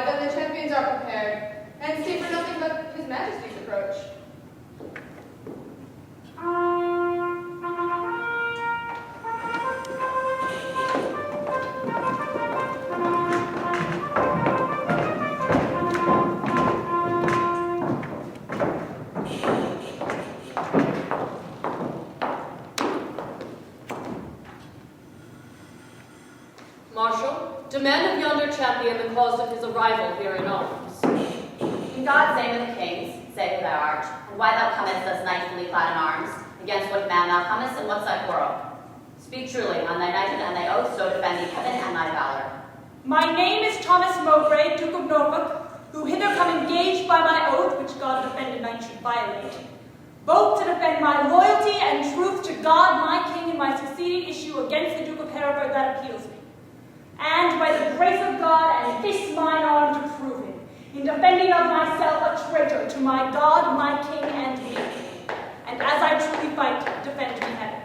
Why, then the champions are prepared, and stay for nothing but his majesty's approach. Marshal, demand of yonder champion the cause of his arrival here in arms. In God's name of the kings, say who thou art, and why thou comest thus knightfully clad in arms, against what man thou comest, and what's thy quarrel? Speak truly, on thy knighthood and thy oath, so defend thee heaven and thy valor. My name is Thomas Mowbray, Duke of Norfolk, who hither come engaged by my oath, which God defend a knight should violate, both to defend my loyalty and truth to God, my king, in my succeeding issue against the Duke of Hereford that appeals me, and by the grace of God and this mine arm to prove him, in defending of myself a traitor to my God, my king, and me, and as I truly fight, defend me heaven.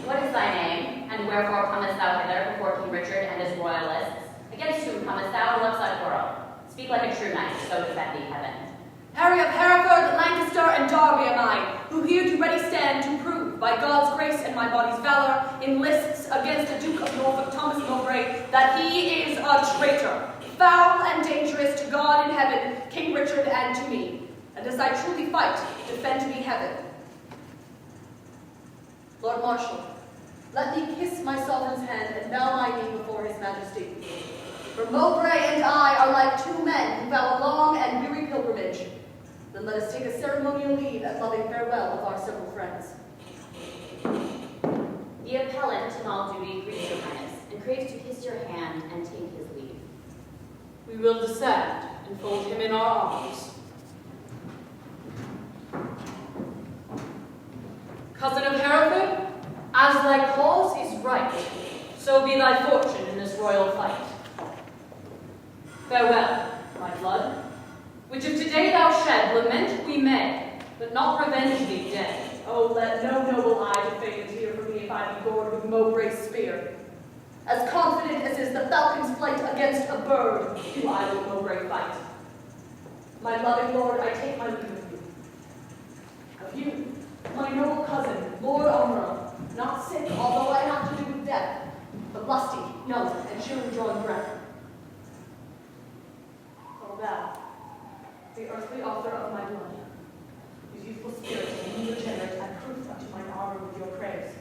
What is thy name, and wherefore comest thou hither before King Richard and his royalists? Against whom comest thou, and what's thy quarrel? Speak like a true knight, so defend thee heaven. Harry of Hereford, Lancaster, and Derby am I, who here do ready stand to prove, by God's grace and my body's valor, in lists against the Duke of Norfolk, Thomas Mowbray, that he is a traitor, foul and dangerous to God in heaven, King Richard, and to me. And as I truly fight, defend me heaven. Lord Marshal, let me kiss my sovereign's hand and bow my knee before his majesty. For Mowbray and I are like two men who vow a long and weary pilgrimage. Then let us take a ceremonial leave and loving farewell of our several friends. The appellant in all duty greets your highness, and craves to kiss your hand and take his leave. We will descend and fold him in our arms. Cousin of Hereford, as thy cause is right, so be thy fortune in this royal fight. Farewell, my blood, which if today thou shed, lament we may, but not revenge thee dead. Oh, let no noble eye defame a tear for me if I be gored with Mowbray's spear. As confident as is the falcon's flight against a bird, do I with Mowbray fight. My loving lord, I take my leave of you. Of you, my noble cousin, Lord Aumerle, not sick, although I have to do with death, but lusty, young, and surely drawing breath. O thou, the earthly author of my blood, whose youthful spirit and new regenerate and proof unto mine armor with your prayers,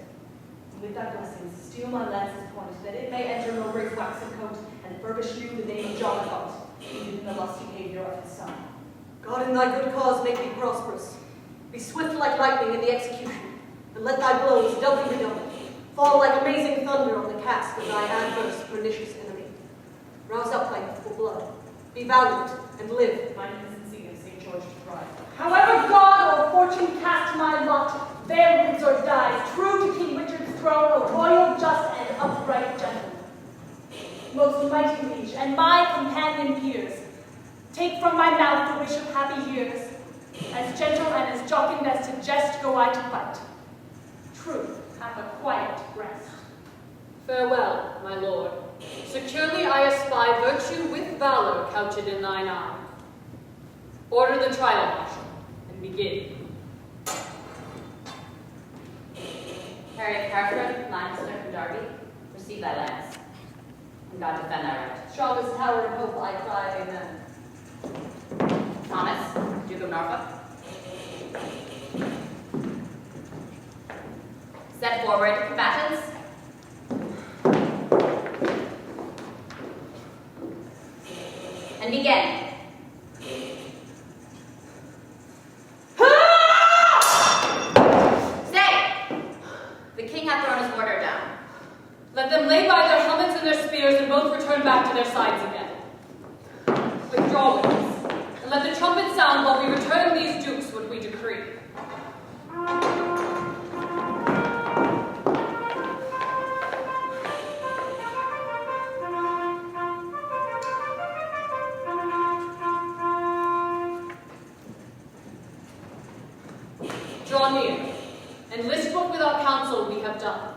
and with thy blessings steel my lance's point, that it may enter Mowbray's waxen coat and furbish you the name of John Gaunt, even in the lusty behavior of his son. God in thy good cause make thee prosperous. Be swift like lightning in the execution, and let thy blows, doubly redoubled, fall like amazing thunder on the casque of thy adverse, pernicious enemy. Rouse up thy youthful blood. Be valiant, and live, my infancy of St. George to thrive. However God or fortune cast my lot, there lives or dies, true to King Richard's throne, a royal, just, and upright gentleman. Most mighty liege, and my companion peers, take from my mouth the wish of happy years. As gentle and as jocund as to jest go I to fight. Truth hath a quiet rest. Farewell, my lord. Securely I espy virtue with valor couched in thine eye. Order the trial, Marshal, and begin. Harry of Hereford, Lancaster, and Derby, receive thy lance, and God defend thy right. Strongest tower of hope, I cry, amen. Thomas, Duke of Norfolk, set forward, combatants. And begin. Stay! The king hath thrown his order down. Let them lay by their helmets and their spears and both return back to their sides again. Withdraw with us, and let the trumpet sound while we return these dukes what we decree. Draw near, and list what with our counsel we have done.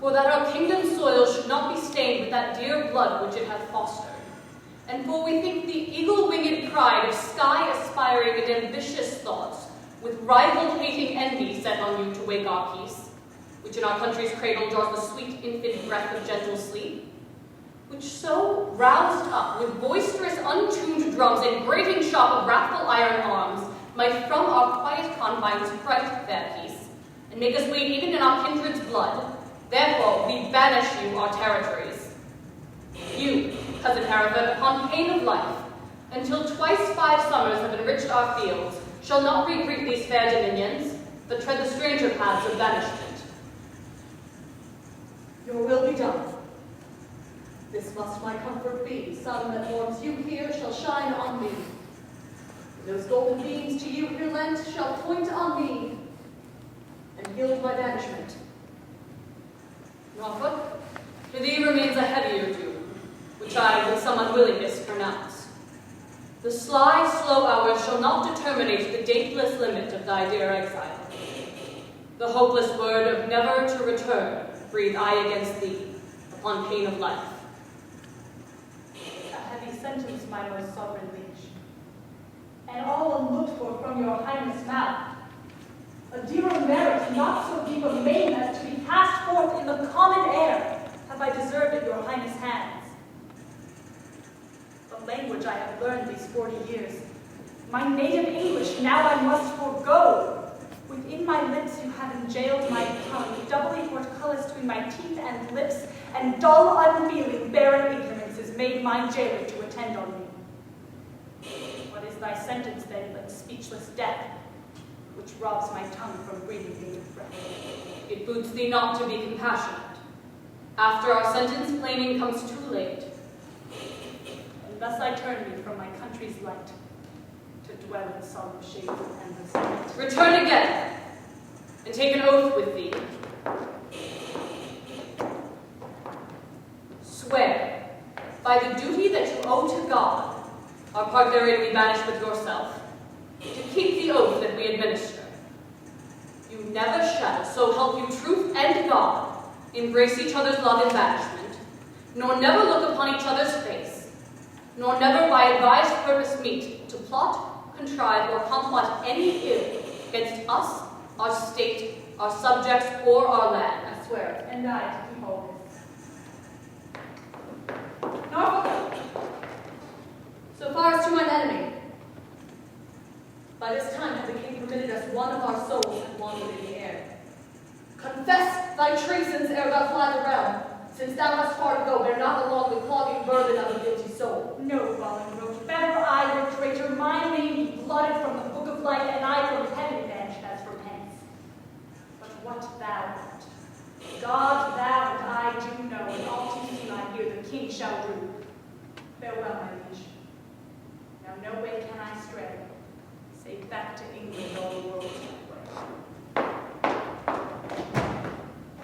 for that our kingdom's soil should not be stained with that dear blood which it hath fostered. And for we think the eagle-winged pride of sky-aspiring and ambitious thoughts, with rival-hating envy set on you to wake our peace, which in our country's cradle draws the sweet infant breath of gentle sleep, which so roused up with boisterous untuned drums and grating sharp of wrathful iron arms, might from our quiet confines fright their peace, and make us wade even in our kindred's blood. Therefore we banish you our territories. You, cousin Hereford, upon pain of life, until twice 5 summers have enriched our fields, shall not regreet these fair dominions, but tread the stranger paths of banishment. Your will be done. This must my comfort be. Sun that warms you here shall shine on me. And those golden beams to you here lent shall point on me and gild my banishment. Norfolk, to thee remains a heavier doom, which I with some unwillingness pronounce. The sly, slow hours shall not determinate the dateless limit of thy dear exile. The hopeless word of never to return breathe I against thee, upon pain of life. A heavy sentence, my most sovereign liege, and all unlooked for from your highness' mouth. A dearer merit, not so deep a main as to be cast forth in the common air, have I deserved at your highness' hands. The language I have learned these 40 years, my native English now I must forego. Within my lips you have enjailed my tongue, doubly portcullis between my teeth and lips, and dull, unfeeling, barren ignorance is made my jailer to attend on me. What is thy sentence then but speechless death, which robs my tongue from breathing native breath? It boots thee not to be compassionate. After our sentence, flaming comes too late. And thus I turn me from my country's light, to dwell in solemn shade of endless night. Return again, and take an oath with thee. Swear, by the duty that you owe to God, our part therein we banish with yourself, to keep the oath that we administer. You never shall, so help you truth and God, embrace each other's love in banishment, nor never look upon each other's face, nor never by advised purpose meet to plot, contrive, or complot any ill against us, our state, our subjects, or our land. I swear. And I to keep all this. Norfolk! So far as to mine enemy. By this time hath the king permitted us one of our souls had wandered in the air. Confess thy treasons ere thou fly the realm, since thou hast far to go, bear not along the clogging burden of a guilty soul. No, Bolingbroke, better I were traitor, my name be blotted from the book of life, and I from heaven banished as from hence. But what thou art, God, thou and I do know, and all too soon I hear the king shall rule. Farewell, my liege. Now no way can I stray, save back to England all the world my way.